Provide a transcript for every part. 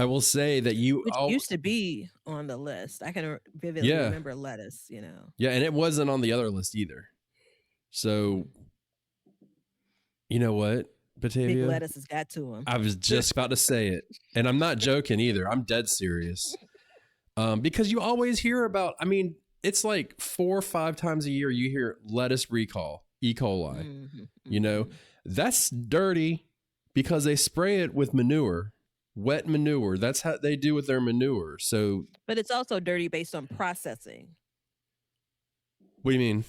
I will say that you which all used to be on the list. I can vividly yeah. remember lettuce, you know. Yeah, and it wasn't on the other list either. So, Mm. you know what, Big Batavia? lettuce has got to I was him. just about to say it. And I'm not joking either. I'm dead serious. Because you always hear about, I mean, it's like 4 or 5 times a year you hear lettuce recall, E. coli. Hmm. You know, Hmm. that's dirty because they spray it with manure, wet manure. That's how they do with their manure. So, But it's also dirty based on processing. what do you mean?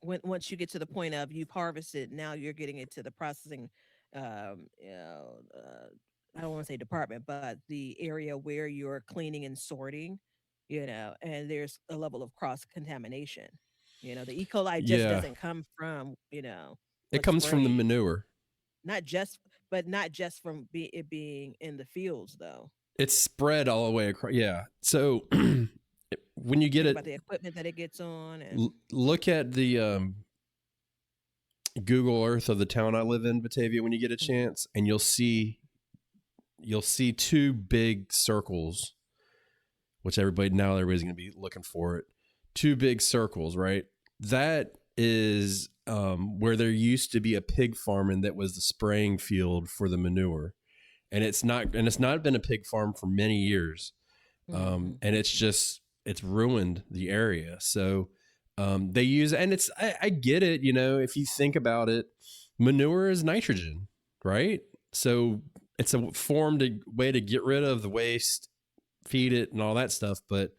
When once you get to the point of you've harvested, now you're getting into the processing. You know, I don't want to say department, but the area where you're cleaning and sorting. You know, and there's a level of cross contamination. You know, the E. coli just Yeah, doesn't come from it what's comes from the sprayed, manure. not just, but not just from it being in the fields, though. It's spread all the way across. Yeah. So, when you get Think it, about the equipment that it gets on, and look at the Google Earth of the town I live in, Batavia, when you get a mhm. chance, and you'll see two big circles, which everybody's going to be looking for it. Two big circles, right? That is where there used to be a pig farm, and that was the spraying field for the manure. And it's not been a pig farm for many years. Mhm. And it's ruined the area. So they use, and I get it. If you think about it, manure is nitrogen, right? So it's a way to get rid of the waste, feed it, and all that stuff. But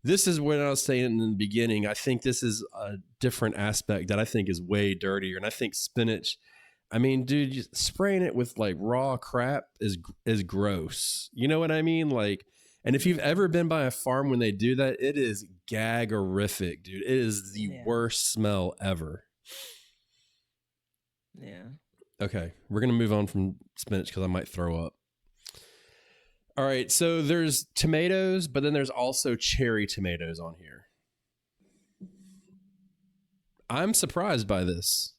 this is what I was saying in the beginning. I think this is a different aspect that I think is way dirtier. And I think spinach, I mean, dude, spraying it with like raw crap is gross. You know what I mean? Like, and if you've Yeah. ever been by a farm when they do that, it is gaggerific, dude. It is the Yeah. worst smell ever. Yeah. Okay, we're gonna move on from spinach because I might throw up. All right, so there's tomatoes, but then there's also cherry tomatoes on here. I'm surprised by this.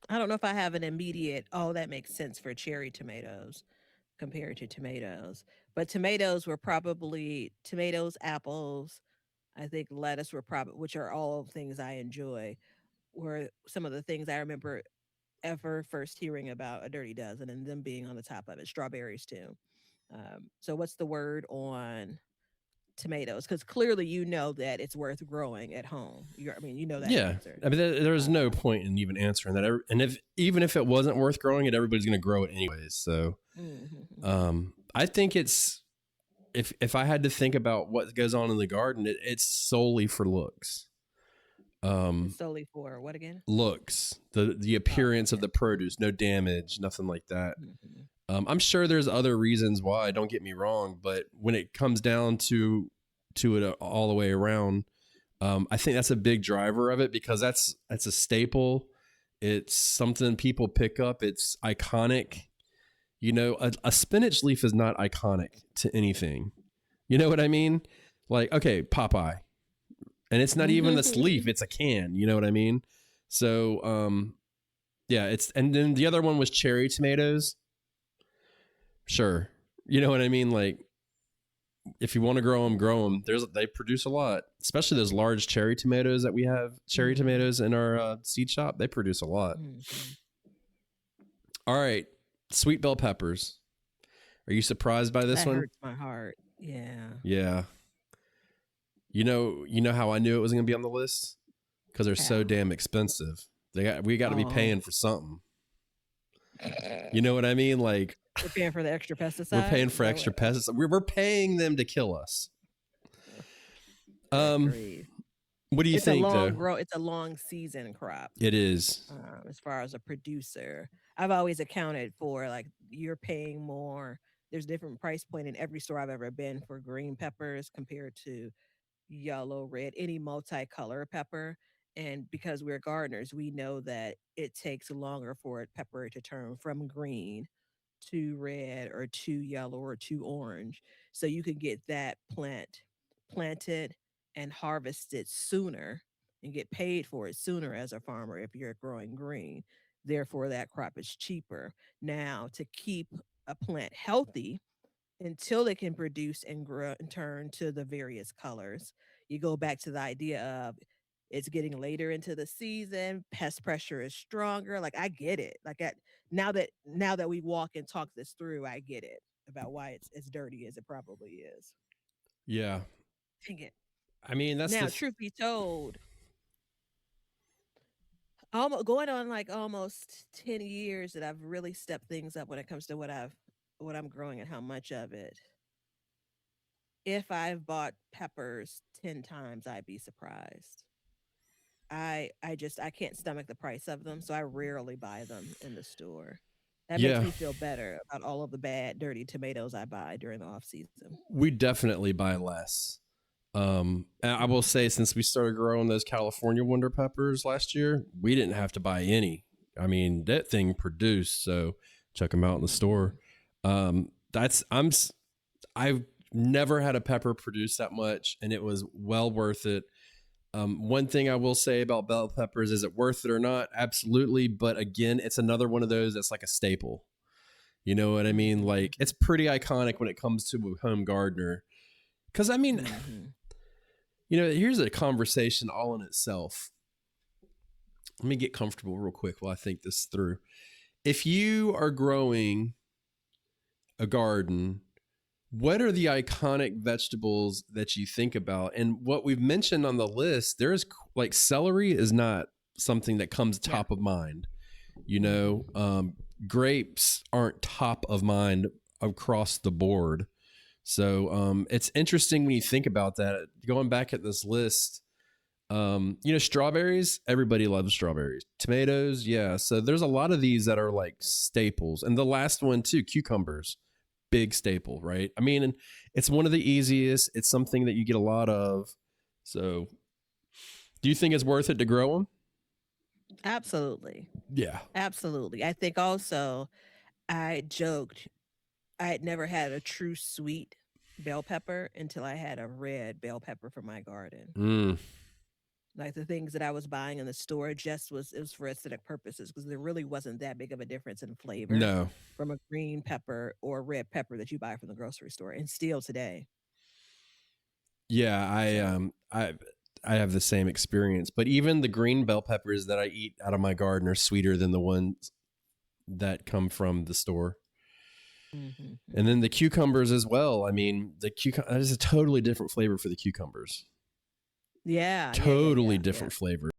I don't know if I have an immediate, oh, that makes sense for cherry tomatoes compared to tomatoes. But tomatoes were probably tomatoes, apples, I think lettuce were probably, which are all things I enjoy, were some of the things I remember ever first hearing about a Dirty Dozen and them being on the top of it. Strawberries too. So what's the word on tomatoes? Because clearly you know that it's worth growing at home. I mean, you know that Yeah, answer. I mean, there's no Um, point in even answering that. And if even if it wasn't worth growing it, everybody's going to grow it anyways. So, mhm, mhm. I think it's if I had to think about what goes on in the garden, it's solely for looks. It's Um, solely for what again? looks, the Oh, appearance of okay. the produce, no damage, nothing like that. Mhm. I'm sure there's other reasons why. Don't get me wrong, but when it comes down to it all the way around, I think that's a big driver of it because that's a staple. It's something people pick up. It's iconic. A spinach leaf is not iconic to anything. You know what I mean? Like, okay, Popeye, and it's not even this leaf; it's a can. You know what I mean? So, yeah, and then the other one was cherry tomatoes. Sure, you know what I mean? Like, if you want to grow them. They produce a lot, especially those large cherry tomatoes that we have. Cherry Mhm. tomatoes in our seed shop, they produce a lot. Mhm. All right, sweet bell peppers. Are you surprised by this That one? hurts my heart. Yeah. Yeah. You know how I knew it was going to be on the list because they're so How? damn expensive. We got to be Oh. paying for something. You know what I mean? Like We're paying for the extra we're paying pesticides? Is for that extra what? pests. We're paying them to kill us. Good Um, grief. what do you think though? It's a long season crop, It is. as far as a producer. I've always accounted for like you're paying more. There's different price point in every store I've ever been for green peppers compared to yellow, red, any multicolor pepper. And because we're gardeners, we know that it takes longer for a pepper to turn from green to red or to yellow or to orange. So you can get that planted and harvested sooner and get paid for it sooner as a farmer if you're growing green. Therefore, that crop is cheaper. Now, to keep a plant healthy until it can produce and grow and turn to the various colors. You go back to the idea of it's getting later into the season, pest pressure is stronger. Like I get it. Now that we walk and talk this through, I get it about why it's as dirty as it probably is. Yeah. Dang it. I mean, Now, truth be told, almost going on like almost 10 years that I've really stepped things up when it comes to what I'm growing and how much of it. If I've bought peppers 10 times, I'd be surprised. I can't stomach the price of them, so I rarely buy them in the store. That makes yeah, me feel better about all of the bad, dirty tomatoes I buy during the off season. we definitely buy less. And I will say, since we started growing those California Wonder Peppers last year, we didn't have to buy any. I mean, that thing produced, so check them out in the store. Mhm. That's I've never had a pepper produce that much, and it was well worth it. One thing I will say about bell peppers, is it worth it or not? Absolutely, but again, it's another one of those that's like a staple. You know what I mean? Like it's Mhm. pretty iconic when it comes to a home gardener. Because I mean, Mhm. here's a conversation all in itself. Let me get comfortable real quick while I think this through. If you are growing a garden, what are the iconic vegetables that you think about? And what we've mentioned on the list, there's like celery is not something that comes Yeah. top of mind. Mhm. Grapes aren't top of mind across the board. So it's interesting when you think about that. Going back at this list, strawberries, everybody loves strawberries. Tomatoes, yeah. So there's a lot of these that are like staples. And the last one too, cucumbers, big staple, right? I mean, and it's one of the easiest. It's something that you get a lot of. So do you think it's worth it to grow them? Absolutely. Yeah. Absolutely. I think also I joked I had never had a true sweet bell pepper until I had a red bell pepper for my garden. Mm, Like the things that I was buying in the store just was it was for aesthetic purposes because there really wasn't that big of a difference in flavor no. from a green pepper or a red pepper that you buy from the grocery store and still today. Yeah, So, I have the same experience. But even the green bell peppers that I eat out of my garden are sweeter than the ones that come from the store. mhm, And then mhm. the cucumbers as well. I mean, the cucumber that is a totally different flavor for the cucumbers. Yeah, yeah, yeah, Totally yeah, yeah. different flavor.